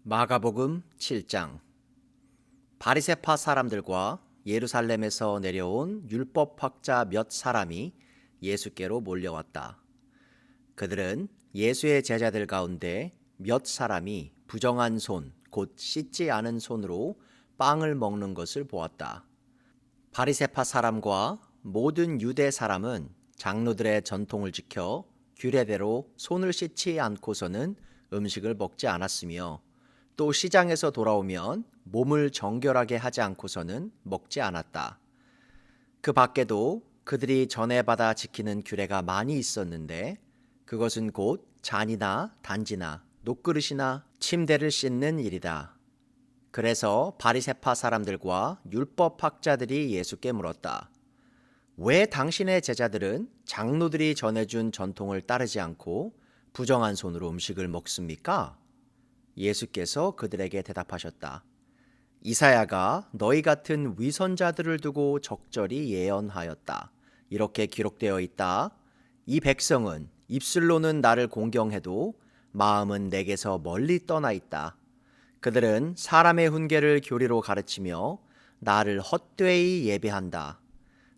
마가복음 7장. 바리새파 사람들과 예루살렘에서 내려온 율법학자 몇 사람이 예수께로 몰려왔다. 그들은 예수의 제자들 가운데 몇 사람이 부정한 손, 곧 씻지 않은 손으로 빵을 먹는 것을 보았다. 바리새파 사람과 모든 유대 사람은 장로들의 전통을 지켜 규례대로 손을 씻지 않고서는 음식을 먹지 않았으며, 또 시장에서 돌아오면 몸을 정결하게 하지 않고서는 먹지 않았다. 그 밖에도 그들이 전에 받아 지키는 규례가 많이 있었는데, 그것은 곧 잔이나 단지나 녹그릇이나 침대를 씻는 일이다. 그래서 바리새파 사람들과 율법학자들이 예수께 물었다. 왜 당신의 제자들은 장로들이 전해준 전통을 따르지 않고 부정한 손으로 음식을 먹습니까? 예수께서 그들에게 대답하셨다. 이사야가 너희 같은 위선자들을 두고 적절히 예언하였다. 이렇게 기록되어 있다. 이 백성은 입술로는 나를 공경해도 마음은 내게서 멀리 떠나 있다. 그들은 사람의 훈계를 교리로 가르치며 나를 헛되이 예배한다.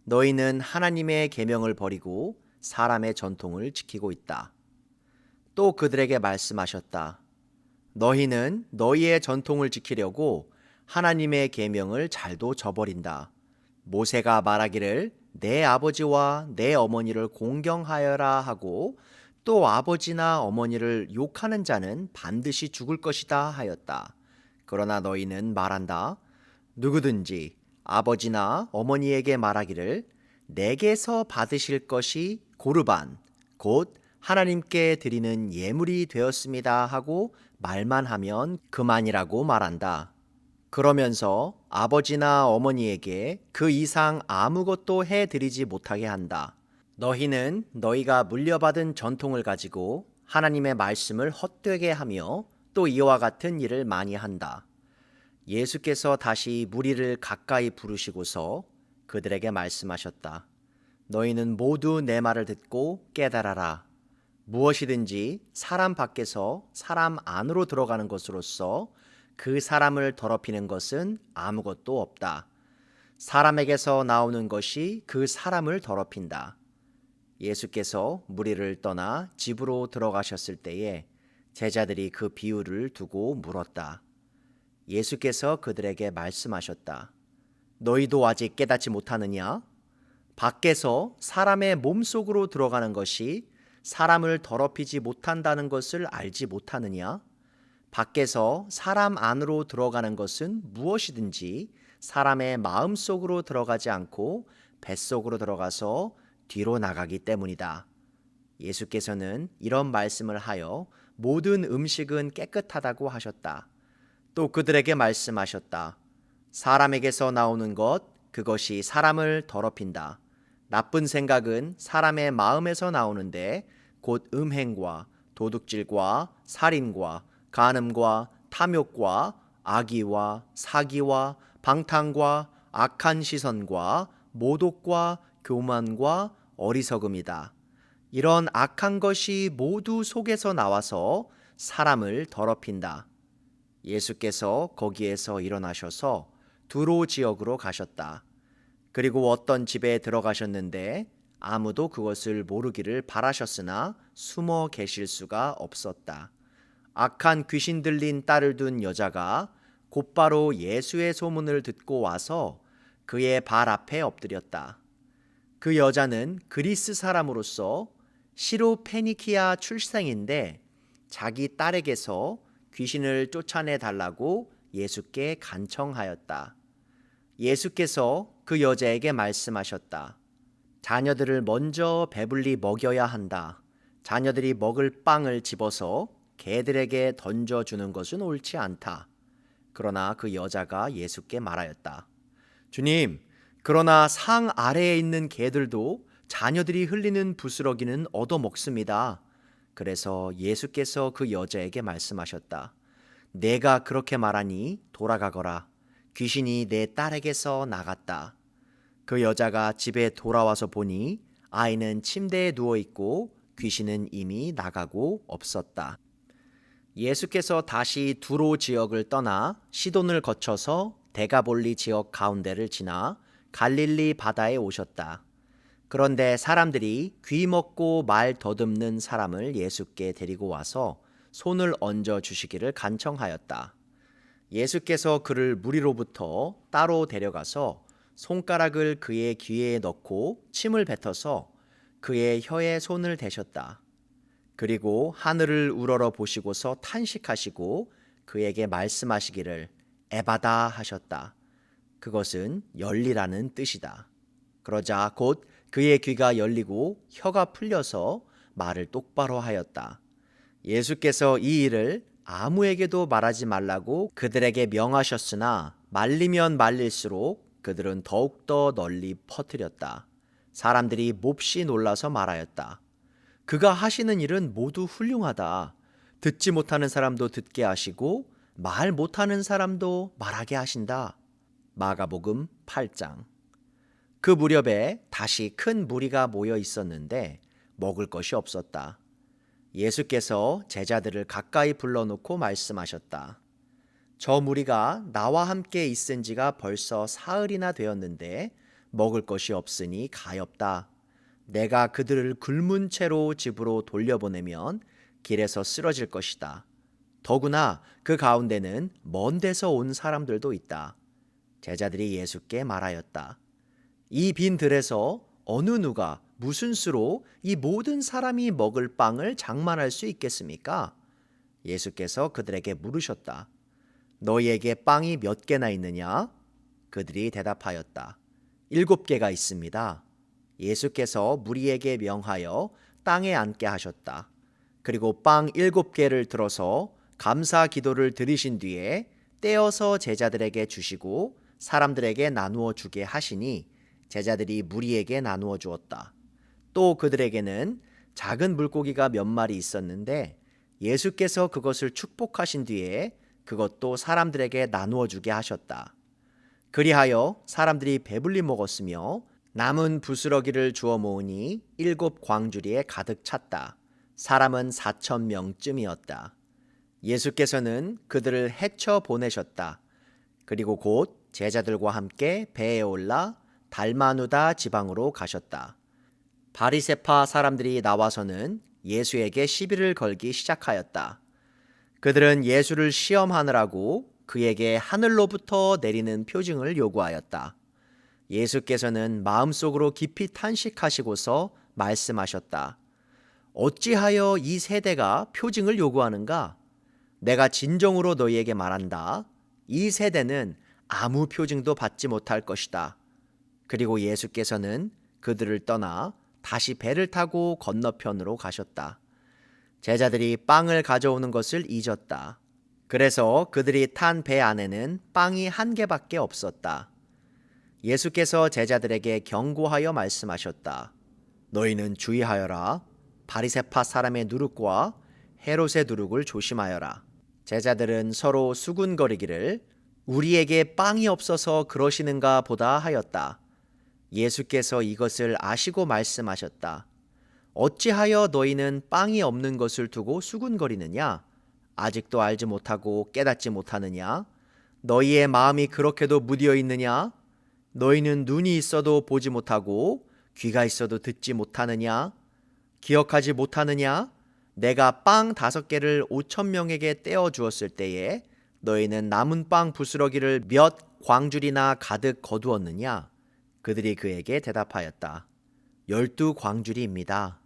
너희는 하나님의 계명을 버리고 사람의 전통을 지키고 있다. 또 그들에게 말씀하셨다. 너희는 너희의 전통을 지키려고 하나님의 계명을 잘도 저버린다. 모세가 말하기를 내 아버지와 내 어머니를 공경하여라 하고, 또 아버지나 어머니를 욕하는 자는 반드시 죽을 것이다 하였다. 그러나 너희는 말한다. 누구든지 아버지나 어머니에게 말하기를 내게서 받으실 것이 고르반, 곧 하나님께 드리는 예물이 되었습니다 하고 말만 하면 그만이라고 말한다. 그러면서 아버지나 어머니에게 그 이상 아무것도 해드리지 못하게 한다. 너희는 너희가 물려받은 전통을 가지고 하나님의 말씀을 헛되게 하며 또 이와 같은 일을 많이 한다. 예수께서 다시 무리를 가까이 부르시고서 그들에게 말씀하셨다. 너희는 모두 내 말을 듣고 깨달아라. 무엇이든지 사람 밖에서 사람 안으로 들어가는 것으로서 그 사람을 더럽히는 것은 아무것도 없다. 사람에게서 나오는 것이 그 사람을 더럽힌다. 예수께서 무리를 떠나 집으로 들어가셨을 때에 제자들이 그 비유를 두고 물었다. 예수께서 그들에게 말씀하셨다. 너희도 아직 깨닫지 못하느냐? 밖에서 사람의 몸속으로 들어가는 것이 사람을 더럽히지 못한다는 것을 알지 못하느냐? 밖에서 사람 안으로 들어가는 것은 무엇이든지 사람의 마음속으로 들어가지 않고 뱃속으로 들어가서 뒤로 나가기 때문이다. 예수께서는 이런 말씀을 하여 모든 음식은 깨끗하다고 하셨다. 또 그들에게 말씀하셨다. 사람에게서 나오는 것, 그것이 사람을 더럽힌다. 나쁜 생각은 사람의 마음에서 나오는데 곧 음행과 도둑질과 살인과 간음과 탐욕과 악의와 사기와 방탕과 악한 시선과 모독과 교만과 어리석음이다. 이런 악한 것이 모두 속에서 나와서 사람을 더럽힌다. 예수께서 거기에서 일어나셔서 두로 지역으로 가셨다. 그리고 어떤 집에 들어가셨는데 아무도 그것을 모르기를 바라셨으나 숨어 계실 수가 없었다. 악한 귀신 들린 딸을 둔 여자가 곧바로 예수의 소문을 듣고 와서 그의 발 앞에 엎드렸다. 그 여자는 그리스 사람으로서 시로페니키아 출생인데 자기 딸에게서 귀신을 쫓아내 달라고 예수께 간청하였다. 예수께서 그 여자에게 말씀하셨다. 자녀들을 먼저 배불리 먹여야 한다. 자녀들이 먹을 빵을 집어서 개들에게 던져주는 것은 옳지 않다. 그러나 그 여자가 예수께 말하였다. 주님, 그러나 상 아래에 있는 개들도 자녀들이 흘리는 부스러기는 얻어먹습니다. 그래서 예수께서 그 여자에게 말씀하셨다. 내가 그렇게 말하니 돌아가거라. 귀신이 내 딸에게서 나갔다. 그 여자가 집에 돌아와서 보니 아이는 침대에 누워 있고 귀신은 이미 나가고 없었다. 예수께서 다시 두로 지역을 떠나 시돈을 거쳐서 데가볼리 지역 가운데를 지나 갈릴리 바다에 오셨다. 그런데 사람들이 귀 먹고 말 더듬는 사람을 예수께 데리고 와서 손을 얹어 주시기를 간청하였다. 예수께서 그를 무리로부터 따로 데려가서 손가락을 그의 귀에 넣고 침을 뱉어서 그의 혀에 손을 대셨다. 그리고 하늘을 우러러 보시고서 탄식하시고 그에게 말씀하시기를 에바다 하셨다. 그것은 열리라는 뜻이다. 그러자 곧 그의 귀가 열리고 혀가 풀려서 말을 똑바로 하였다. 예수께서 이 일을 아무에게도 말하지 말라고 그들에게 명하셨으나 말리면 말릴수록 그들은 더욱더 널리 퍼뜨렸다. 사람들이 몹시 놀라서 말하였다. 그가 하시는 일은 모두 훌륭하다. 듣지 못하는 사람도 듣게 하시고 말 못하는 사람도 말하게 하신다. 마가복음 8장. 그 무렵에 다시 큰 무리가 모여 있었는데 먹을 것이 없었다. 예수께서 제자들을 가까이 불러놓고 말씀하셨다. 저 무리가 나와 함께 있은 지가 벌써 사흘이나 되었는데 먹을 것이 없으니 가엾다. 내가 그들을 굶은 채로 집으로 돌려보내면 길에서 쓰러질 것이다. 더구나 그 가운데는 먼 데서 온 사람들도 있다. 제자들이 예수께 말하였다. 이 빈 들에서 어느 누가 무슨 수로 이 모든 사람이 먹을 빵을 장만할 수 있겠습니까? 예수께서 그들에게 물으셨다. 너희에게 빵이 몇 개나 있느냐? 그들이 대답하였다. 7개가 있습니다. 예수께서 무리에게 명하여 땅에 앉게 하셨다. 그리고 빵 7개를 들어서 감사 기도를 드리신 뒤에 떼어서 제자들에게 주시고 사람들에게 나누어 주게 하시니 제자들이 무리에게 나누어 주었다. 또 그들에게는 작은 물고기가 몇 마리 있었는데 예수께서 그것을 축복하신 뒤에 그것도 사람들에게 나누어 주게 하셨다. 그리하여 사람들이 배불리 먹었으며 남은 부스러기를 주워 모으니 7광주리에 가득 찼다. 사람은 4,000명쯤이었다. 예수께서는 그들을 헤쳐 보내셨다. 그리고 곧 제자들과 함께 배에 올라 달마누다 지방으로 가셨다. 바리새파 사람들이 나와서는 예수에게 시비를 걸기 시작하였다. 그들은 예수를 시험하느라고 그에게 하늘로부터 내리는 표징을 요구하였다. 예수께서는 마음속으로 깊이 탄식하시고서 말씀하셨다. 어찌하여 이 세대가 표징을 요구하는가? 내가 진정으로 너희에게 말한다. 이 세대는 아무 표징도 받지 못할 것이다. 그리고 예수께서는 그들을 떠나 다시 배를 타고 건너편으로 가셨다. 제자들이 빵을 가져오는 것을 잊었다. 그래서 그들이 탄 배 안에는 빵이 1개밖에 없었다. 예수께서 제자들에게 경고하여 말씀하셨다. 너희는 주의하여라. 바리새파 사람의 누룩과 헤롯의 누룩을 조심하여라. 제자들은 서로 수군거리기를 우리에게 빵이 없어서 그러시는가 보다 하였다. 예수께서 이것을 아시고 말씀하셨다. 어찌하여 너희는 빵이 없는 것을 두고 수군거리느냐? 아직도 알지 못하고 깨닫지 못하느냐? 너희의 마음이 그렇게도 무디어 있느냐? 너희는 눈이 있어도 보지 못하고 귀가 있어도 듣지 못하느냐? 기억하지 못하느냐? 내가 빵 5개를 5,000명에게 떼어 주었을 때에 너희는 남은 빵 부스러기를 몇 광줄이나 가득 거두었느냐? 그들이 그에게 대답하였다. 12광줄이입니다.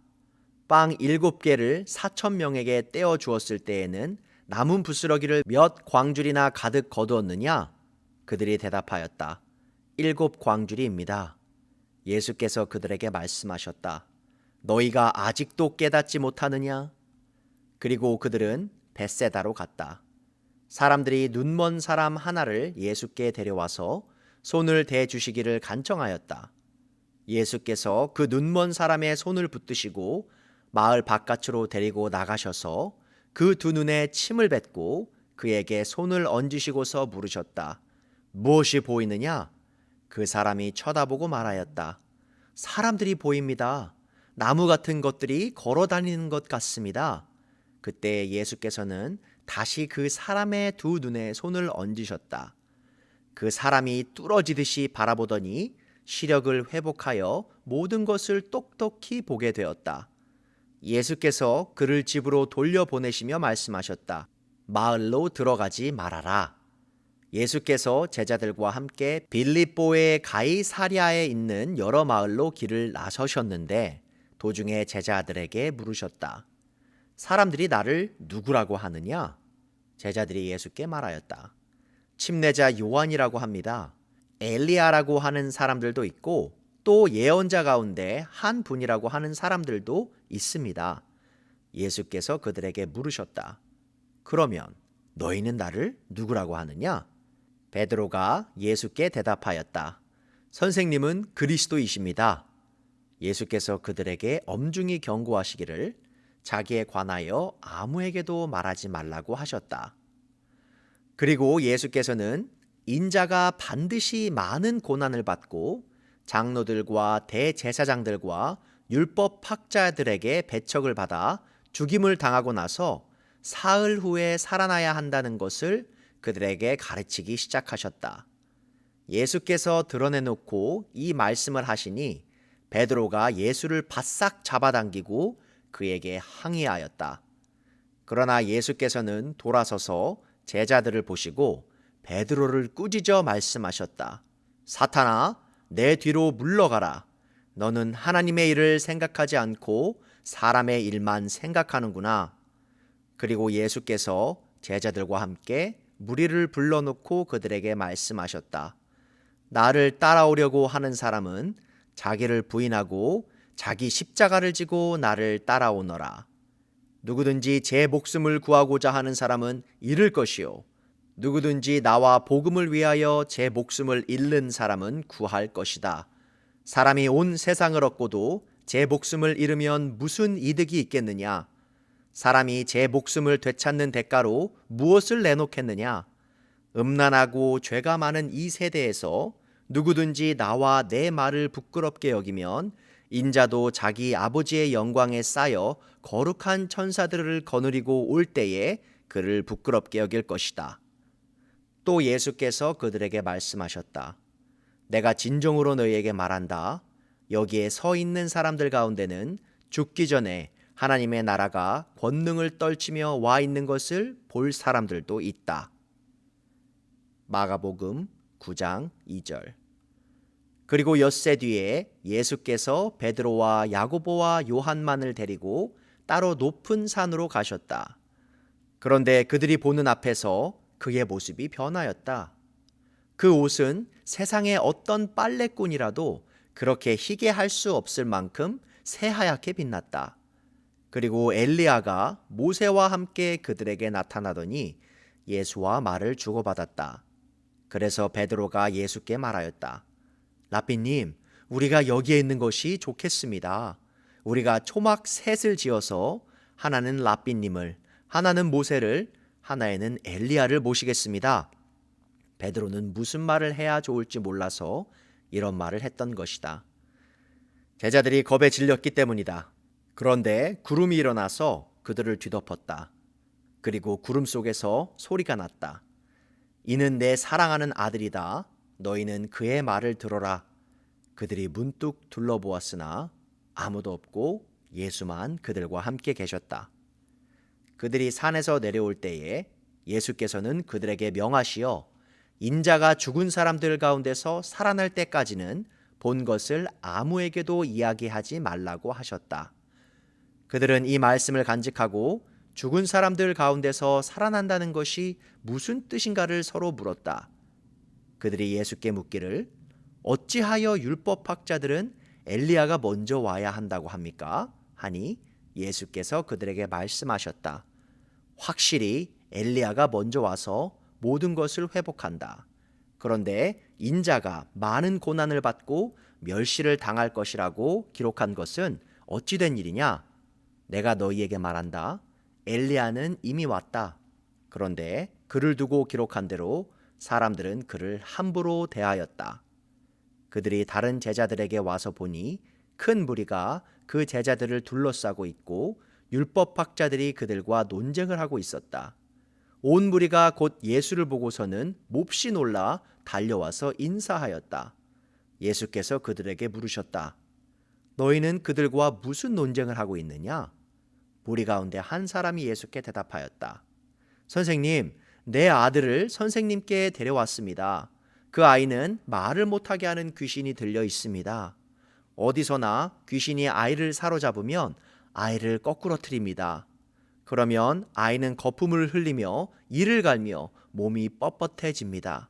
빵 7개를 4,000명에게 떼어 주었을 때에는 남은 부스러기를 몇 광줄이나 가득 거두었느냐? 그들이 대답하였다. 7광줄이입니다. 예수께서 그들에게 말씀하셨다. 너희가 아직도 깨닫지 못하느냐? 그리고 그들은 벳세다로 갔다. 사람들이 눈먼 사람 하나를 예수께 데려와서 손을 대주시기를 간청하였다. 예수께서 그 눈먼 사람의 손을 붙드시고 마을 바깥으로 데리고 나가셔서 그 두 눈에 침을 뱉고 그에게 손을 얹으시고서 물으셨다. 무엇이 보이느냐? 그 사람이 쳐다보고 말하였다. 사람들이 보입니다. 나무 같은 것들이 걸어 다니는 것 같습니다. 그때 예수께서는 다시 그 사람의 두 눈에 손을 얹으셨다. 그 사람이 뚫어지듯이 바라보더니 시력을 회복하여 모든 것을 똑똑히 보게 되었다. 예수께서 그를 집으로 돌려보내시며 말씀하셨다. 마을로 들어가지 말아라. 예수께서 제자들과 함께 빌립보의 가이사랴에 있는 여러 마을로 길을 나서셨는데 도중에 제자들에게 물으셨다. 사람들이 나를 누구라고 하느냐? 제자들이 예수께 말하였다. 침례자 요한이라고 합니다. 엘리야라고 하는 사람들도 있고 또 예언자 가운데 한 분이라고 하는 사람들도 있습니다. 예수께서 그들에게 물으셨다. 그러면 너희는 나를 누구라고 하느냐? 베드로가 예수께 대답하였다. 선생님은 그리스도이십니다. 예수께서 그들에게 엄중히 경고하시기를 자기에 관하여 아무에게도 말하지 말라고 하셨다. 그리고 예수께서는 인자가 반드시 많은 고난을 받고 장로들과 대제사장들과 율법학자들에게 배척을 받아 죽임을 당하고 나서 사흘 후에 살아나야 한다는 것을 그들에게 가르치기 시작하셨다. 예수께서 드러내놓고 이 말씀을 하시니 베드로가 예수를 바싹 잡아당기고 그에게 항의하였다. 그러나 예수께서는 돌아서서 제자들을 보시고 베드로를 꾸짖어 말씀하셨다. 사탄아, 내 뒤로 물러가라. 너는 하나님의 일을 생각하지 않고 사람의 일만 생각하는구나. 그리고 예수께서 제자들과 함께 무리를 불러놓고 그들에게 말씀하셨다. 나를 따라오려고 하는 사람은 자기를 부인하고 자기 십자가를 지고 나를 따라오너라. 누구든지 제 목숨을 구하고자 하는 사람은 잃을 것이요. 누구든지 나와 복음을 위하여 제 목숨을 잃는 사람은 구할 것이다. 사람이 온 세상을 얻고도 제 목숨을 잃으면 무슨 이득이 있겠느냐? 사람이 제 목숨을 되찾는 대가로 무엇을 내놓겠느냐? 음란하고 죄가 많은 이 세대에서 누구든지 나와 내 말을 부끄럽게 여기면 인자도 자기 아버지의 영광에 쌓여 거룩한 천사들을 거느리고 올 때에 그를 부끄럽게 여길 것이다. 또 예수께서 그들에게 말씀하셨다. 내가 진정으로 너희에게 말한다. 여기에 서 있는 사람들 가운데는 죽기 전에 하나님의 나라가 권능을 떨치며 와 있는 것을 볼 사람들도 있다. 마가복음 9장 2절. 그리고 엿새 뒤에 예수께서 베드로와 야고보와 요한만을 데리고 따로 높은 산으로 가셨다. 그런데 그들이 보는 앞에서 그의 모습이 변하였다. 그 옷은 세상의 어떤 빨래꾼이라도 그렇게 희게 할 수 없을 만큼 새하얗게 빛났다. 그리고 엘리야가 모세와 함께 그들에게 나타나더니 예수와 말을 주고받았다. 그래서 베드로가 예수께 말하였다. 라삐님, 우리가 여기에 있는 것이 좋겠습니다. 우리가 초막 셋을 지어서 하나는 라삐님을, 하나는 모세를, 하나에는 엘리야를 모시겠습니다. 베드로는 무슨 말을 해야 좋을지 몰라서 이런 말을 했던 것이다. 제자들이 겁에 질렸기 때문이다. 그런데 구름이 일어나서 그들을 뒤덮었다. 그리고 구름 속에서 소리가 났다. 이는 내 사랑하는 아들이다. 너희는 그의 말을 들어라. 그들이 문득 둘러보았으나 아무도 없고 예수만 그들과 함께 계셨다. 그들이 산에서 내려올 때에 예수께서는 그들에게 명하시어 인자가 죽은 사람들 가운데서 살아날 때까지는 본 것을 아무에게도 이야기하지 말라고 하셨다. 그들은 이 말씀을 간직하고 죽은 사람들 가운데서 살아난다는 것이 무슨 뜻인가를 서로 물었다. 그들이 예수께 묻기를 어찌하여 율법학자들은 엘리야가 먼저 와야 한다고 합니까? 하니 예수께서 그들에게 말씀하셨다. 확실히 엘리야가 먼저 와서 모든 것을 회복한다. 그런데 인자가 많은 고난을 받고 멸시를 당할 것이라고 기록한 것은 어찌 된 일이냐? 내가 너희에게 말한다. 엘리야는 이미 왔다. 그런데 그를 두고 기록한 대로 사람들은 그를 함부로 대하였다. 그들이 다른 제자들에게 와서 보니 큰 무리가 그 제자들을 둘러싸고 있고 율법학자들이 그들과 논쟁을 하고 있었다. 온 무리가 곧 예수를 보고서는 몹시 놀라 달려와서 인사하였다. 예수께서 그들에게 물으셨다. 너희는 그들과 무슨 논쟁을 하고 있느냐? 무리 가운데 한 사람이 예수께 대답하였다. 선생님, 내 아들을 선생님께 데려왔습니다. 그 아이는 말을 못하게 하는 귀신이 들려 있습니다. 어디서나 귀신이 아이를 사로잡으면 아이를 거꾸러뜨립니다. 그러면 아이는 거품을 흘리며 이를 갈며 몸이 뻣뻣해집니다.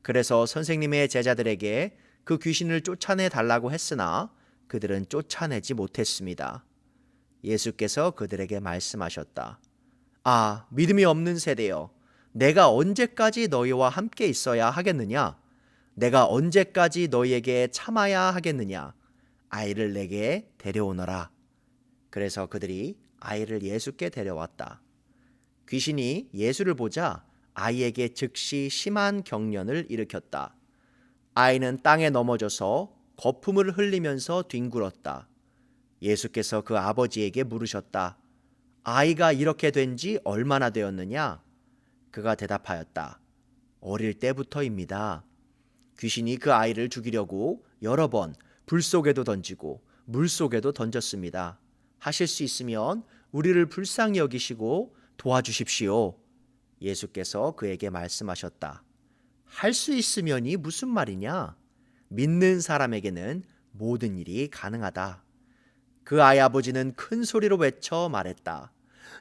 그래서 선생님의 제자들에게 그 귀신을 쫓아내 달라고 했으나 그들은 쫓아내지 못했습니다. 예수께서 그들에게 말씀하셨다. 아, 믿음이 없는 세대여, 내가 언제까지 너희와 함께 있어야 하겠느냐? 내가 언제까지 너희에게 참아야 하겠느냐? 아이를 내게 데려오너라. 그래서 그들이 아이를 예수께 데려왔다. 귀신이 예수를 보자 아이에게 즉시 심한 경련을 일으켰다. 아이는 땅에 넘어져서 거품을 흘리면서 뒹굴었다. 예수께서 그 아버지에게 물으셨다. 아이가 이렇게 된 지 얼마나 되었느냐? 그가 대답하였다. 어릴 때부터입니다. 귀신이 그 아이를 죽이려고 여러 번 불 속에도 던지고 물 속에도 던졌습니다. 하실 수 있으면 우리를 불쌍히 여기시고 도와주십시오. 예수께서 그에게 말씀하셨다. 할 수 있으면이 무슨 말이냐? 믿는 사람에게는 모든 일이 가능하다. 그 아이 아버지는 큰 소리로 외쳐 말했다.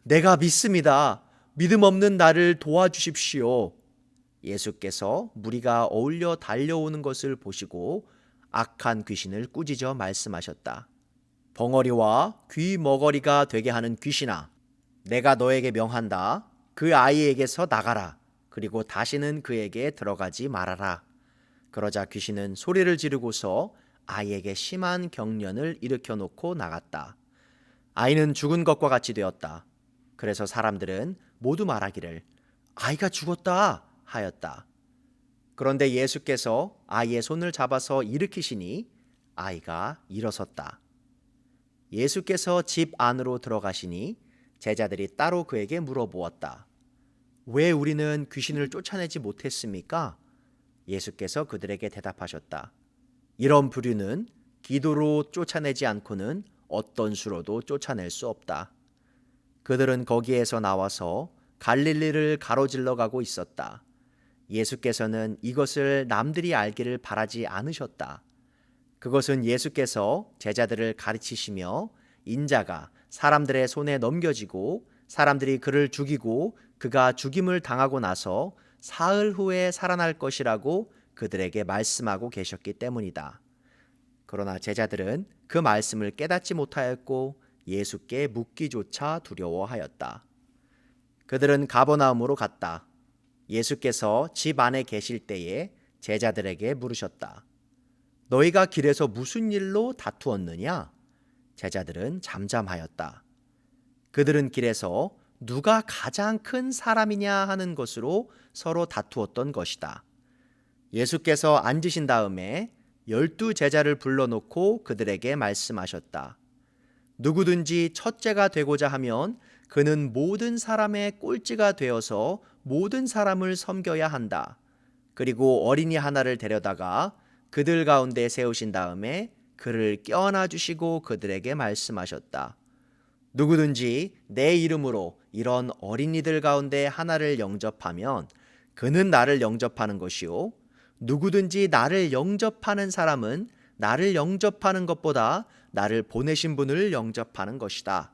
내가 믿습니다. 믿음 없는 나를 도와주십시오. 예수께서 무리가 어울려 달려오는 것을 보시고 악한 귀신을 꾸짖어 말씀하셨다. 벙어리와 귀 머거리가 되게 하는 귀신아, 내가 너에게 명한다. 그 아이에게서 나가라. 그리고 다시는 그에게 들어가지 말아라. 그러자 귀신은 소리를 지르고서 아이에게 심한 경련을 일으켜 놓고 나갔다. 아이는 죽은 것과 같이 되었다. 그래서 사람들은 모두 말하기를 아이가 죽었다 하였다. 그런데 예수께서 아이의 손을 잡아서 일으키시니 아이가 일어섰다. 예수께서 집 안으로 들어가시니 제자들이 따로 그에게 물어보았다. 왜 우리는 귀신을 쫓아내지 못했습니까? 예수께서 그들에게 대답하셨다. 이런 부류는 기도로 쫓아내지 않고는 어떤 수로도 쫓아낼 수 없다. 그들은 거기에서 나와서 갈릴리를 가로질러 가고 있었다. 예수께서는 이것을 남들이 알기를 바라지 않으셨다. 그것은 예수께서 제자들을 가르치시며 인자가 사람들의 손에 넘겨지고 사람들이 그를 죽이고 그가 죽임을 당하고 나서 사흘 후에 살아날 것이라고 그들에게 말씀하고 계셨기 때문이다. 그러나 제자들은 그 말씀을 깨닫지 못하였고 예수께 묻기조차 두려워하였다. 그들은 가버나움으로 갔다. 예수께서 집 안에 계실 때에 제자들에게 물으셨다. 너희가 길에서 무슨 일로 다투었느냐? 제자들은 잠잠하였다. 그들은 길에서 누가 가장 큰 사람이냐 하는 것으로 서로 다투었던 것이다. 예수께서 앉으신 다음에 12 제자를 불러놓고 그들에게 말씀하셨다. 누구든지 첫째가 되고자 하면 그는 모든 사람의 꼴찌가 되어서 모든 사람을 섬겨야 한다. 그리고 어린이 하나를 데려다가 그들 가운데 세우신 다음에 그를 껴안아 주시고 그들에게 말씀하셨다. 누구든지 내 이름으로 이런 어린이들 가운데 하나를 영접하면 그는 나를 영접하는 것이요. 누구든지 나를 영접하는 사람은 나를 영접하는 것보다 나를 보내신 분을 영접하는 것이다.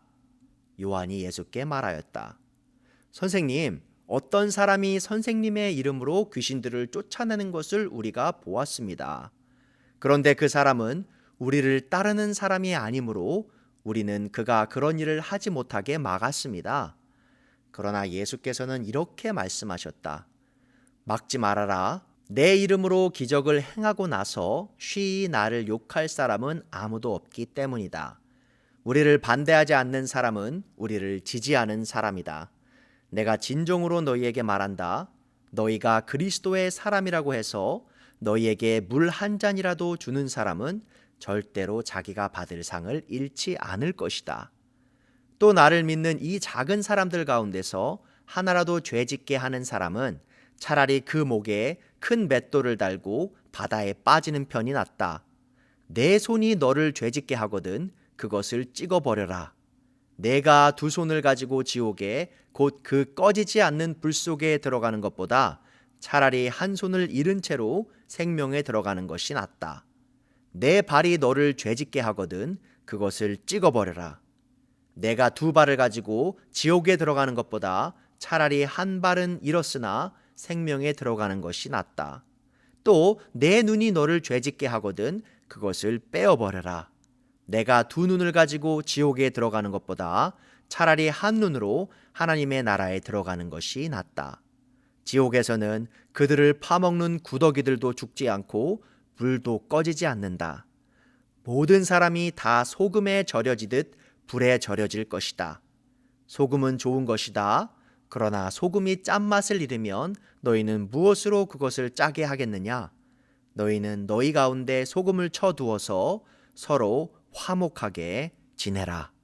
요한이 예수께 말하였다. 선생님, 어떤 사람이 선생님의 이름으로 귀신들을 쫓아내는 것을 우리가 보았습니다. 그런데 그 사람은 우리를 따르는 사람이 아니므로 우리는 그가 그런 일을 하지 못하게 막았습니다. 그러나 예수께서는 이렇게 말씀하셨다. 막지 말아라. 내 이름으로 기적을 행하고 나서 쉬이 나를 욕할 사람은 아무도 없기 때문이다. 우리를 반대하지 않는 사람은 우리를 지지하는 사람이다. 내가 진정으로 너희에게 말한다. 너희가 그리스도의 사람이라고 해서 너희에게 물 한 잔이라도 주는 사람은 절대로 자기가 받을 상을 잃지 않을 것이다. 또 나를 믿는 이 작은 사람들 가운데서 하나라도 죄짓게 하는 사람은 차라리 그 목에 큰 맷돌을 달고 바다에 빠지는 편이 낫다. 내 손이 너를 죄짓게 하거든 그것을 찍어버려라. 내가 두 손을 가지고 지옥에 곧 그 꺼지지 않는 불 속에 들어가는 것보다 차라리 한 손을 잃은 채로 생명에 들어가는 것이 낫다. 내 발이 너를 죄짓게 하거든 그것을 찍어버려라. 내가 두 발을 가지고 지옥에 들어가는 것보다 차라리 한 발은 잃었으나 생명에 들어가는 것이 낫다. 또 내 눈이 너를 죄짓게 하거든 그것을 빼어버려라. 내가 두 눈을 가지고 지옥에 들어가는 것보다 차라리 한 눈으로 하나님의 나라에 들어가는 것이 낫다. 지옥에서는 그들을 파먹는 구더기들도 죽지 않고 불도 꺼지지 않는다. 모든 사람이 다 소금에 절여지듯 불에 절여질 것이다. 소금은 좋은 것이다. 그러나 소금이 짠맛을 잃으면 너희는 무엇으로 그것을 짜게 하겠느냐? 너희는 너희 가운데 소금을 쳐두어서 서로 화목하게 지내라.